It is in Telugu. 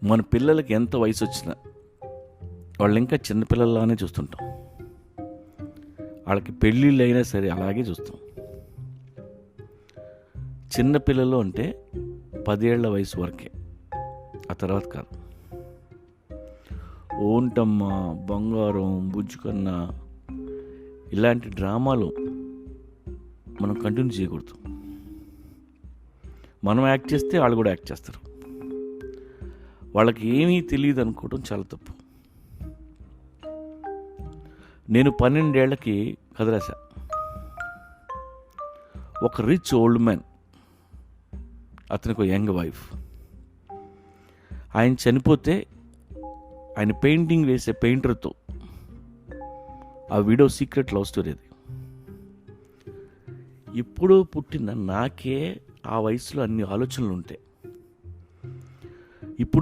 మన పిల్లలకి ఎంత వయసు వచ్చినా వాళ్ళు ఇంకా చిన్నపిల్లల్లానే చూస్తుంటాం. వాళ్ళకి పెళ్ళిళ్ళు అయినా సరే అలాగే చూస్తాం. చిన్నపిల్లలు అంటే 10 ఏళ్ల వయసు వరకే, ఆ తర్వాత కాదు. ఓంటమ్మ, బంగారం, బుజ్జుకన్న ఇలాంటి డ్రామాలు మనం కంటిన్యూ చేయకూడదు. మనం యాక్ట్ చేస్తే వాళ్ళు కూడా యాక్ట్ చేస్తారు. వాళ్ళకి ఏమీ తెలియదు అనుకోవడం చాలా తప్పు. నేను 12 ఏళ్లకి కథ రాశా. ఒక రిచ్ ఓల్డ్ మ్యాన్, అతనికి ఒక యంగ్ వైఫ్. ఆయన చనిపోతే ఆయన పెయింటింగ్ వేసే పెయింటర్తో ఆ వీడియో సీక్రెట్ లవ్ స్టోరీ అది. ఇప్పుడు పుట్టిన నాకే ఆ వయసులో అన్ని ఆలోచనలు ఉంటాయి. ఇప్పుడు